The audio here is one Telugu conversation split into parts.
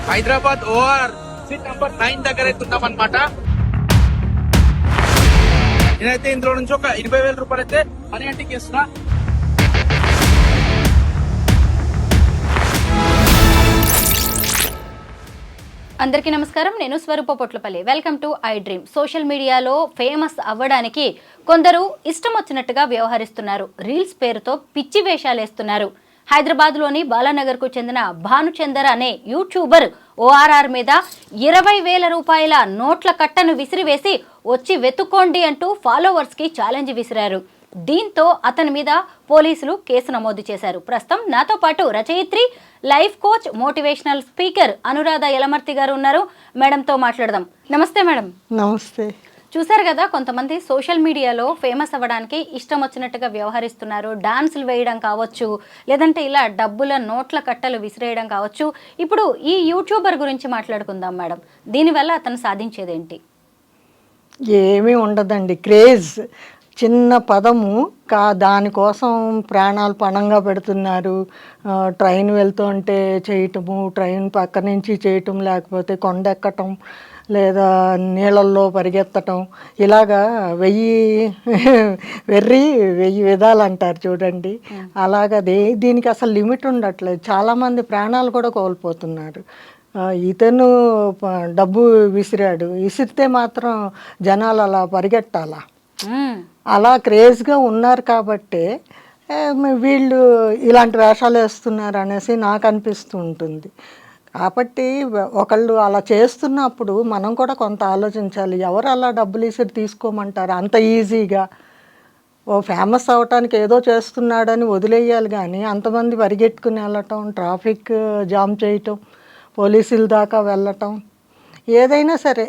హైదరాబాద్ ఓఆర్ సీట్ నంబర్ 9 దగ్గర అయితే ఉన్నామన్నమాట. నేనైతే ఇందులో నుంచి ఒక 20,000 రూపాయలు అయితే మనీ అంటే ఇస్తున్నా. అందరికీ నమస్కారం. నేను Swaroopa Potlapalli. Welcome to iDream. Social మీడియాలో ఫేమస్ అవ్వడానికి కొందరు ఇష్టం వచ్చినట్టుగా వ్యవహరిస్తున్నారు. రీల్స్ పేరుతో పిచ్చి వేషాలు వేస్తున్నారు. హైదరాబాద్లోని బాలానగర్కు చెందిన భానుచందర్ అనే యూట్యూబర్ ఓఆర్ఆర్ మీద 20,000 రూపాయల నోట్ల కట్టను విసిరివేసి వచ్చి వెతుక్కోండి అంటూ ఫాలోవర్స్కి ఛాలెంజ్ విసిరారు. దీంతో అతని మీద పోలీసులు కేసు నమోదు చేశారు. ప్రస్తుతం నాతో పాటు రచయిత్రి, life coach, motivational speaker Anuradha Yalamarthi గారు ఉన్నారు. మేడంతో మాట్లాడదాం. నమస్తే మేడం. నమస్తే. చూసారు కదా, కొంతమంది సోషల్ మీడియాలో ఫేమస్ అవ్వడానికి ఇష్టం వచ్చినట్టుగా వ్యవహరిస్తున్నారు. డాన్సులు వేయడం కావచ్చు, లేదంటే ఇలా డబ్బుల నోట్ల కట్టలు విసిరేయడం కావచ్చు. ఇప్పుడు ఈ యూట్యూబర్ గురించి మాట్లాడుకుందాం మేడం. దీనివల్ల అతను సాధించేదేంటి? ఏమీ ఉండదండి. క్రేజ్ చిన్న పదము దానికోసం ప్రాణాలు పణంగా పెడుతున్నారు. ట్రైన్ వెళ్తుంటే చేయటము, ట్రైన్ పక్క నుంచి చేయటం, లేకపోతే కొండెక్కటం, లేదా నీళ్ళల్లో పరిగెత్తటం, ఇలాగా 1000 విధాలు అంటారు చూడండి. అలాగా దీనికి అసలు లిమిట్ ఉండట్లేదు. చాలామంది ప్రాణాలు కూడా కోల్పోతున్నారు. ఇతను డబ్బు విసిరితే మాత్రం జనాలు అలా పరిగెట్టాలా? అలా క్రేజ్గా ఉన్నారు కాబట్టి వీళ్ళు ఇలాంటి వేషాలు వేస్తున్నారు అనేసి నాకు అనిపిస్తూ ఉంటుంది. కాబట్టి ఒకళ్ళు అలా చేస్తున్నప్పుడు మనం కూడా కొంత ఆలోచించాలి. ఎవరు అలా డబ్బులు ఇసిరి తీసుకోమంటారు అంత ఈజీగా? ఓ ఫేమస్ అవ్వటానికి ఏదో చేస్తున్నాడని వదిలేయాలి, కానీ అంతమంది పరిగెట్టుకుని వెళ్ళటం, ట్రాఫిక్ జామ్ చేయటం, పోలీసుల దాకా వెళ్ళటం, ఏదైనా సరే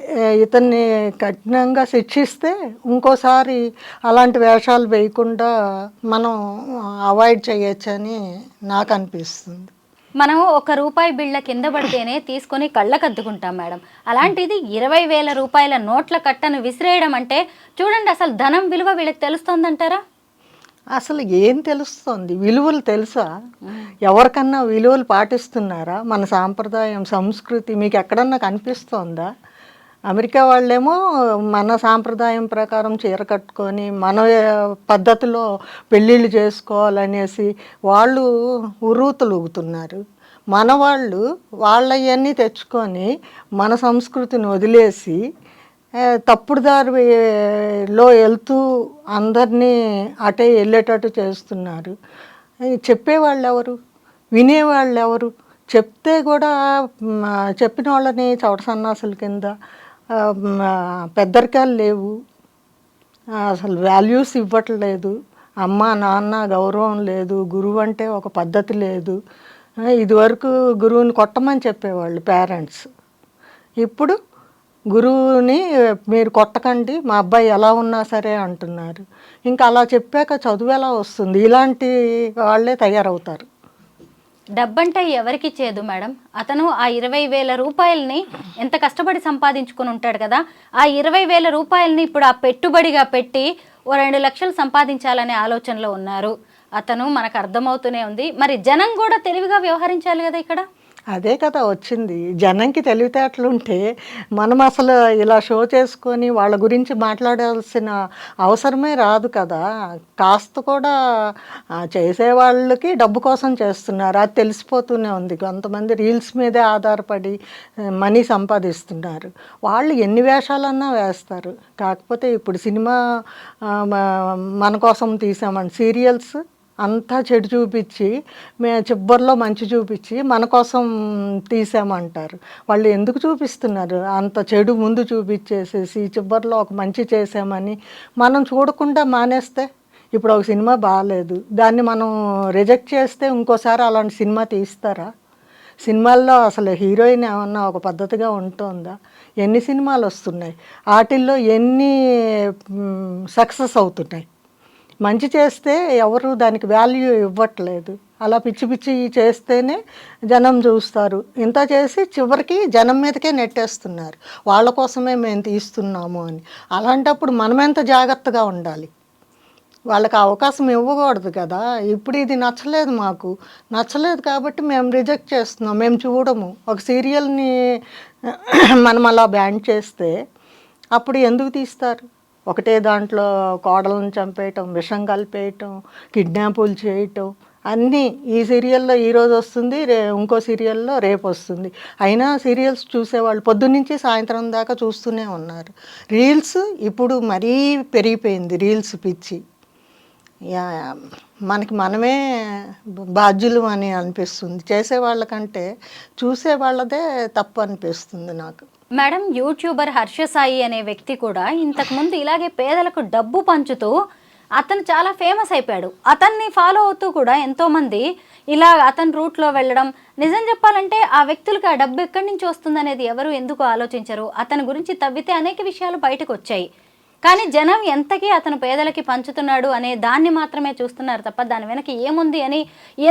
ఇతన్ని కఠినంగా శిక్షిస్తే ఇంకోసారి అలాంటి వేషాలు వేయకుండా మనం అవాయిడ్ చేయొచ్చని నాకు అనిపిస్తుంది. మనం ₹1 బిళ్ళ కింద పడితేనే తీసుకొని కళ్ళకద్దుకుంటాం మేడం. అలాంటిది 20,000 రూపాయల నోట్ల కట్టను విసిరేయడం అంటే చూడండి, అసలు ధనం విలువ వీళ్ళకి తెలుస్తుందంటారా? అసలు ఏం తెలుస్తుంది? విలువలు తెలుసా? ఎవరికన్నా విలువలు పాటిస్తున్నారా? మన సాంప్రదాయం, సంస్కృతి మీకు ఎక్కడన్నా కనిపిస్తోందా? అమెరికా వాళ్ళేమో మన సాంప్రదాయం ప్రకారం చీర కట్టుకొని మన పద్ధతిలో పెళ్ళిళ్ళు చేసుకోవాలనేసి వాళ్ళు ఉర్రూతలూగుతున్నారు. మన వాళ్ళు వాళ్ళవన్నీ తెచ్చుకొని మన సంస్కృతిని వదిలేసి తప్పుడు దారిలో వెళ్తూ అందరినీ అటే వెళ్ళేటట్టు చేస్తున్నారు. చెప్పేవాళ్ళు ఎవరు? వినేవాళ్ళు ఎవరు? చెప్తే కూడా చెప్పిన వాళ్ళని చవట సన్నాసుల కింద, పెద్దరికాలు లేవు, అసలు వాల్యూస్ ఇవ్వట్లేదు, అమ్మ నాన్న గౌరవం లేదు, గురువు అంటే ఒక పద్ధతి లేదు. ఇదివరకు గురువుని కొట్టమని చెప్పేవాళ్ళు పేరెంట్స్. ఇప్పుడు గురువుని మీరు కొట్టకండి, మా అబ్బాయి ఎలా ఉన్నా సరే అంటున్నారు. ఇంకా అలా చెప్పాక చదువు ఎలా వస్తుంది? ఇలాంటి వాళ్ళే తయారవుతారు. డబ్బంటే ఎవరికి చేదు మేడం? అతను ఆ 20,000 రూపాయలని ఎంత కష్టపడి సంపాదించుకొని ఉంటాడు కదా. ఆ 20,000 రూపాయలని ఇప్పుడు ఆ పెట్టుబడిగా పెట్టి ఓ 2 లక్షలు సంపాదించాలనే ఆలోచనలో ఉన్నారు. అతను మనకు అర్థమవుతూనే ఉంది. మరి జనం కూడా తెలివిగా వ్యవహరించాలి కదా ఇక్కడ. అదే కదా వచ్చింది. జనంకి తెలివితేటలుంటే మనం అసలు ఇలా షో చేసుకొని వాళ్ళ గురించి మాట్లాడాల్సిన అవసరమే రాదు కదా. కాస్త కూడా చేసేవాళ్ళకి డబ్బు కోసం చేస్తున్నారు, అది తెలిసిపోతూనే ఉంది. కొంతమంది రీల్స్ మీదే ఆధారపడి మనీ సంపాదిస్తున్నారు. వాళ్ళు ఎన్ని వేషాలన్నా వేస్తారు. కాకపోతే ఇప్పుడు సినిమా మన కోసం తీసామని సీరియల్స్ అంతా చెడు చూపించి చివరిలో మంచి చూపించి మన కోసం తీసామంటారు. వాళ్ళు ఎందుకు చూపిస్తున్నారు? అంత చెడు ముందు చూపించేసేసి చివరిలో ఒక మంచి చేసామని మనం చూడకుండా మానేస్తే, ఇప్పుడు ఒక సినిమా బాగాలేదు, దాన్ని మనం రిజెక్ట్ చేస్తే ఇంకోసారి అలాంటి సినిమా తీస్తారా? సినిమాల్లో అసలు హీరోయిన్ ఏమన్నా ఒక పద్ధతిగా ఉంటుందా? ఎన్ని సినిమాలు వస్తున్నాయి, వాటిల్లో ఎన్ని సక్సెస్ అవుతున్నాయి? మంచి చేస్తే ఎవరు దానికి వాల్యూ ఇవ్వట్లేదు. అలా పిచ్చి పిచ్చి చేస్తేనే జనం చూస్తారు. ఇంత చేసి చివరికి జనం మీదకే నెట్టేస్తున్నారు, వాళ్ళ కోసమే మేము తీస్తున్నాము అని. అలాంటప్పుడు మనం ఎంత జాగ్రత్తగా ఉండాలి? వాళ్ళకి అవకాశం ఇవ్వకూడదు కదా. ఇప్పుడు ఇది నచ్చలేదు, మాకు నచ్చలేదు కాబట్టి మేము రిజెక్ట్ చేస్తున్నాం, మేము చూడము. ఒక సీరియల్ని మనం అలా బ్యాన్ చేస్తే అప్పుడు ఎందుకు తీస్తారు? ఒకటే దాంట్లో కోడలను చంపేయటం, విషం కలిపేయటం, కిడ్నాపులు చేయటం అన్నీ ఈ సీరియల్లో ఈరోజు వస్తుంది, ఇంకో సీరియల్లో రేపు వస్తుంది. అయినా సీరియల్స్ చూసేవాళ్ళు పొద్దున్నుంచి సాయంత్రం దాకా చూస్తూనే ఉన్నారు. రీల్స్ ఇప్పుడు మరీ పెరిగిపోయింది, రీల్స్ పిచ్చి. మనకి మనమే బాధ్యులు అని అనిపిస్తుంది. చేసేవాళ్ళకంటే చూసేవాళ్ళదే తప్పు అనిపిస్తుంది నాకు. మేడం, యూట్యూబర్ హర్ష సాయి అనే వ్యక్తి కూడా ఇంతకుముందు ఇలాగే పేదలకు డబ్బు పంచుతూ అతను చాలా ఫేమస్ అయిపోయాడు. అతన్ని ఫాలో అవుతూ కూడా ఎంతోమంది ఇలా అతని రూట్లో వెళ్ళడం. నిజం చెప్పాలంటే ఆ వ్యక్తులకు ఆ డబ్బు ఎక్కడి నుంచి వస్తుందనేది ఎవరు ఎందుకు ఆలోచించరు? అతని గురించి తవ్వితే అనేక విషయాలు బయటకు వచ్చాయి. కానీ జనం ఎంతకీ అతను పేదలకి పంచుతున్నాడు అనే దాన్ని మాత్రమే చూస్తున్నారు తప్ప దాని వెనక ఏముంది అని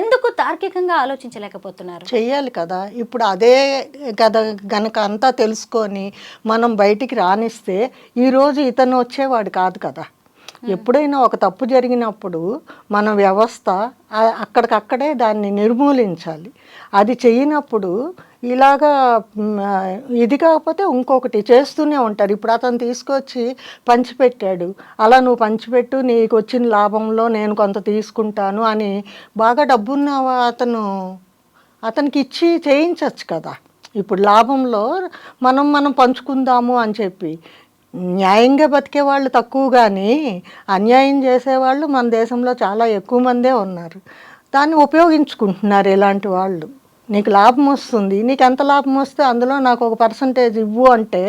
ఎందుకు తార్కికంగా ఆలోచించలేకపోతున్నారు? చెయ్యాలి కదా. ఇప్పుడు అదే కదా గనక అంతా తెలుసుకొని మనం బయటికి రానిస్తే ఈరోజు ఇతను వచ్చేవాడు కాదు కదా. ఎప్పుడైనా ఒక తప్పు జరిగినప్పుడు మన వ్యవస్థ అక్కడికక్కడే దాన్ని నిర్మూలించాలి. అది చేయనప్పుడు ఇలాగా ఇది కాకపోతే ఇంకొకటి చేస్తూనే ఉంటారు. ఇప్పుడు అతను తీసుకొచ్చి పంచిపెట్టాడు, అలా నువ్వు పంచిపెట్టు, నీకు వచ్చిన లాభంలో నేను కొంత తీసుకుంటాను అని బాగా డబ్బున్న అతనికి ఇచ్చి చేయించవచ్చు కదా. ఇప్పుడు లాభంలో మనం పంచుకుందాము అని చెప్పి న్యాయంగా బతికే వాళ్ళు తక్కువ, కానీ అన్యాయం చేసేవాళ్ళు మన దేశంలో చాలా ఎక్కువ మందే ఉన్నారు. దాన్ని ఉపయోగించుకుంటున్నారు ఇలాంటి వాళ్ళు. నీకు లాభం వస్తుంది, నీకు ఎంత లాభం వస్తే అందులో నాకు ఒక పర్సంటేజ్ ఇవ్వు అంటే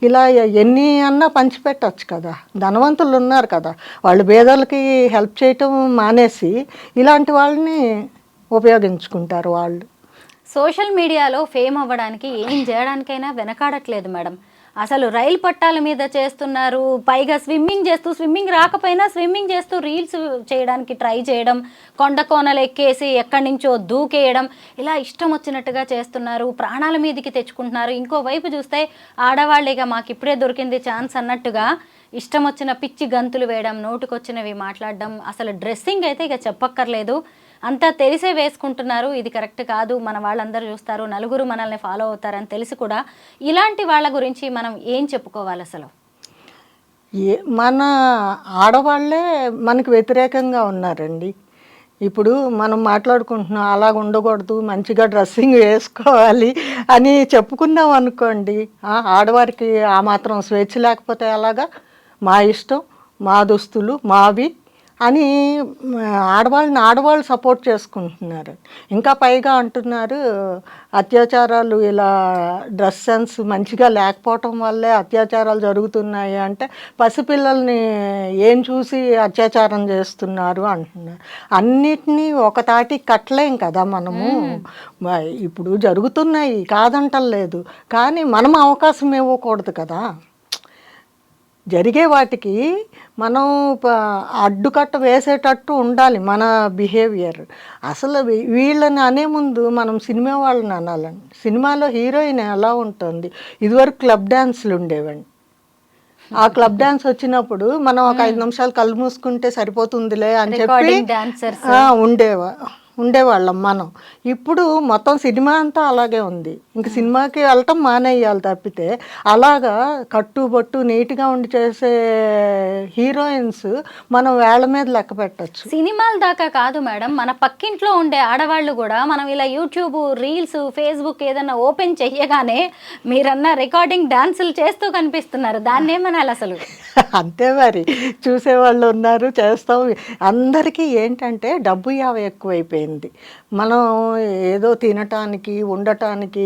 ఇలా ఎన్ని అన్నా పంచిపెట్టచ్చు కదా. ధనవంతులు ఉన్నారు కదా, వాళ్ళు పేదలకి హెల్ప్ చేయటం మానేసి ఇలాంటి వాళ్ళని ఉపయోగించుకుంటారు వాళ్ళు. సోషల్ మీడియాలో ఫేమ్ అవ్వడానికి ఏం చేయడానికైనా వెనకాడట్లేదు మేడం. అసలు రైలు పట్టాల మీద చేస్తున్నారు, పైగా స్విమ్మింగ్ రాకపోయినా స్విమ్మింగ్ చేస్తూ రీల్స్ చేయడానికి ట్రై చేయడం, కొండ కోనలు ఎక్కేసి ఎక్కడి నుంచో దూకేయడం, ఇలా ఇష్టం వచ్చినట్టుగా చేస్తున్నారు, ప్రాణాల మీదకి తెచ్చుకుంటున్నారు. ఇంకోవైపు చూస్తే ఆడవాళ్ళేగా మాకు ఇప్పుడే దొరికింది ఛాన్స్ అన్నట్టుగా ఇష్టం వచ్చిన పిచ్చి గంతులు వేయడం, నోటుకొచ్చినవి మాట్లాడడం, అసలు డ్రెస్సింగ్ అయితే ఇక చెప్పక్కర్లేదు, అంతా తెలిసే వేసుకుంటున్నారు. ఇది కరెక్ట్ కాదు, మన వాళ్ళందరూ చూస్తారు, నలుగురు మనల్ని ఫాలో అవుతారని తెలిసి కూడా ఇలాంటి వాళ్ళ గురించి మనం ఏం చెప్పుకోవాలి? అసలు మన ఆడవాళ్ళే మనకు వ్యతిరేకంగా ఉన్నారండి. ఇప్పుడు మనం మాట్లాడుకుంటున్నాం అలాగ ఉండకూడదు, మంచిగా డ్రెస్సింగ్ వేసుకోవాలి అని చెప్పుకున్నాం అనుకోండి, ఆడవారికి ఆ మాత్రం స్వేచ్ఛ లేకపోతే అలాగా, మా ఇష్టం, మా దుస్తులు మావి అని ఆడవాళ్ళు సపోర్ట్ చేసుకుంటున్నారు. ఇంకా పైగా అంటున్నారు అత్యాచారాలు, ఇలా డ్రెస్ సెన్స్ మంచిగా లేకపోవటం వల్లే అత్యాచారాలు జరుగుతున్నాయి అంటే పసిపిల్లల్ని ఏం చూసి అత్యాచారం చేస్తున్నారు అంటున్నారు. అన్నిటినీ ఒక తాటి కట్టలేం కదా మనము. ఇప్పుడు జరుగుతున్నాయి కాదంటలేదు, కానీ మనం అవకాశం ఇవ్వకూడదు కదా. జరిగే వాటికి మనం అడ్డుకట్ట వేసేటట్టు ఉండాలి మన బిహేవియర్. అసలు వీళ్ళని అనే ముందు మనం సినిమా వాళ్ళని అనాలండి. సినిమాలో హీరోయిన్ ఎలా ఉంటుంది, ఇదివరకు క్లబ్ డ్యాన్సులు ఉండేవండి. ఆ క్లబ్ డ్యాన్స్ వచ్చినప్పుడు మనం ఒక 5 నిమిషాలు కళ్ళు మూసుకుంటే సరిపోతుందిలే అని చెప్పి ఉండేవాళ్ళం మనం. ఇప్పుడు మొత్తం సినిమా అంతా అలాగే ఉంది. ఇంక సినిమాకి వెళ్ళటం మానేయాలి తప్పితే అలాగా కట్టుబొట్టు నీట్గా ఉండి చేసే హీరోయిన్స్ మనం వేళ్ల మీద లెక్క పెట్టచ్చు. సినిమాల దాకా కాదు మేడం, మన పక్కింట్లో ఉండే ఆడవాళ్ళు కూడా మనం ఇలా యూట్యూబ్, రీల్స్, ఫేస్బుక్ ఏదన్నా ఓపెన్ చెయ్యగానే మీరన్న రికార్డింగ్ డాన్సులు చేస్తూ కనిపిస్తున్నారు. దాన్ని ఏమనాలి అసలు? అంతే మరి, చూసేవాళ్ళు ఉన్నారు, చేస్తాం. అందరికీ ఏంటంటే డబ్బు యావ ఎక్కువైపోయింది. మనం ఏదో తినటానికి ఉండటానికి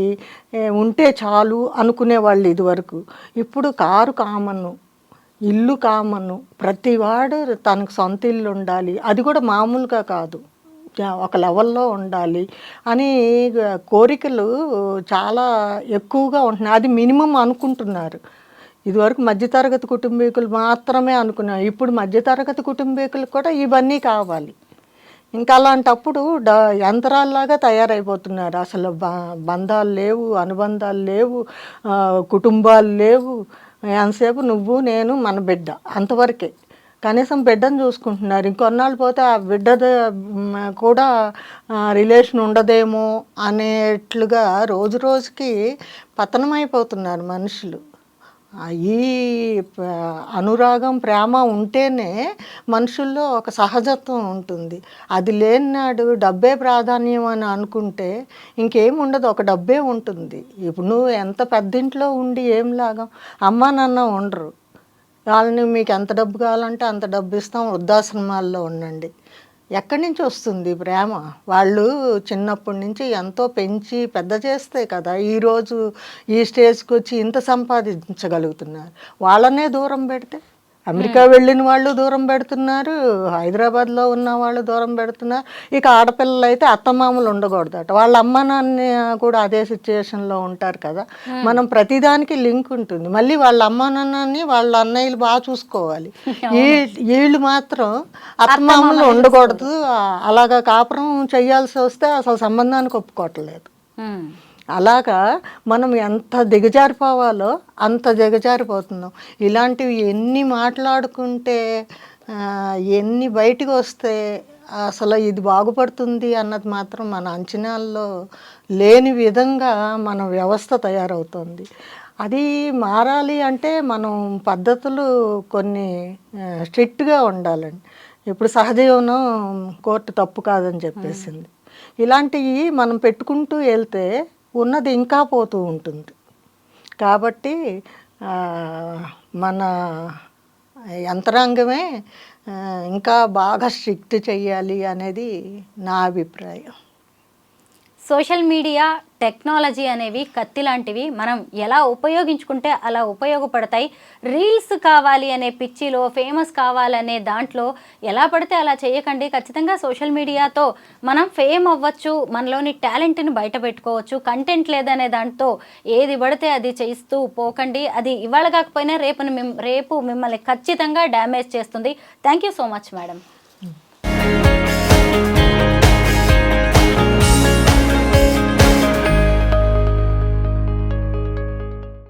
ఉంటే చాలు అనుకునేవాళ్ళు ఇదివరకు. ఇప్పుడు కారు కామను, ఇల్లు కామను, ప్రతివాడు తనకు సొంత ఇల్లు ఉండాలి, అది కూడా మామూలుగా కాదు, ఒక లెవెల్లో ఉండాలి అని కోరికలు చాలా ఎక్కువగా ఉంటున్నాయి. అది మినిమం అనుకుంటున్నారు. ఇదివరకు మధ్యతరగతి కుటుంబీకులు మాత్రమే అనుకున్నాం, ఇప్పుడు మధ్యతరగతి కుటుంబీకులకు కూడా ఇవన్నీ కావాలి. ఇంకా అలాంటప్పుడు యంత్రాల్లాగా తయారైపోతున్నారు. అసలు బంధాలు లేవు, అనుబంధాలు లేవు, కుటుంబాలు లేవు. ఎంతసేపు నువ్వు నేను మన బిడ్డ అంతవరకే. కనీసం బిడ్డను చూసుకుంటున్నారు. ఇంకొన్నాళ్ళు పోతే ఆ బిడ్డది కూడా రిలేషన్ ఉండదేమో అనేట్లుగా రోజు రోజుకి పతనమైపోతున్నారు మనుషులు. ఈ అనురాగం, ప్రేమ ఉంటేనే మనుషుల్లో ఒక సహజత్వం ఉంటుంది. అది లేనినాడు డబ్బే ప్రాధాన్యం అని అనుకుంటే ఇంకేం ఉండదు, ఒక డబ్బే ఉంటుంది. ఇప్పుడు నువ్వు ఎంత పెద్దింట్లో ఉండి ఏం లాగం, అమ్మా నాన్న ఉండరు. వాళ్ళని మీకు ఎంత డబ్బు కావాలంటే అంత డబ్బు ఇస్తాం, వృద్ధాశ్రమాల్లో ఉండండి. ఎక్కడి నుంచి వస్తుంది ప్రేమ? వాళ్ళు చిన్నప్పటి నుంచి ఎంతో పెంచి పెద్ద చేస్తే కదా ఈరోజు ఈ స్టేజ్కి వచ్చి ఇంత సంపాదించగలుగుతున్నారు. వాళ్ళనే దూరం పెడితే అమెరికా వెళ్ళిన వాళ్ళు దూరం పెడుతున్నారు, హైదరాబాద్లో ఉన్న వాళ్ళు దూరం పెడుతున్నారు. ఇక ఆడపిల్లలు అయితే అత్తమామలు ఉండకూడదట, వాళ్ళ అమ్మ నాన్న కూడా అదే సిచ్యుయేషన్లో ఉంటారు కదా. మనం ప్రతిదానికి లింక్ ఉంటుంది. మళ్ళీ వాళ్ళ అమ్మ నాన్నని వాళ్ళ అన్నయ్యలు బాగా చూసుకోవాలి. వీళ్ళు మాత్రం అత్తమామలు ఉండకూడదు, అలాగా కాపురం చేయాల్సి వస్తే అసలు సంబంధానికి ఒప్పుకోవట్లేదు. అలాగా మనం ఎంత దిగజారిపోవాలో అంత దిగజారిపోతున్నాం. ఇలాంటివి ఎన్ని మాట్లాడుకుంటే ఎన్ని బయటికి వస్తే అసలు ఇది బాగుపడుతుంది అన్నది మాత్రం మన అంచనాల్లో లేని విధంగా మన వ్యవస్థ తయారవుతుంది. అది మారాలి అంటే మనం పద్ధతులు కొన్ని స్ట్రిక్ట్గా ఉండాలండి. ఇప్పుడు సహజీవనం కోర్టు తప్పు కాదని చెప్పేసింది. ఇలాంటివి మనం పెట్టుకుంటూ వెళ్తే ఉన్నది ఇంకా పోతూ ఉంటుంది. కాబట్టి మన యంత్రాంగమే ఇంకా బాగా స్ట్రిక్ట్ చేయాలి అనేది నా అభిప్రాయం. సోషల్ మీడియా, టెక్నాలజీ అనేవి కత్తి లాంటివి. మనం ఎలా ఉపయోగించుకుంటే అలా ఉపయోగపడతాయి. రీల్స్ కావాలి అనే పిచ్చిలో, ఫేమస్ కావాలనే దాంట్లో ఎలా పడితే అలా చేయకండి. ఖచ్చితంగా సోషల్ మీడియాతో మనం ఫేమ్ అవ్వచ్చు, మనలోని టాలెంట్ని బయట పెట్టుకోవచ్చు. కంటెంట్ లేదనే దాంతో ఏది పడితే అది చేస్తూ పోకండి. అది ఇవాళ కాకపోయినా రేపు మిమ్మల్ని ఖచ్చితంగా డ్యామేజ్ చేస్తుంది. Thank you so much madam.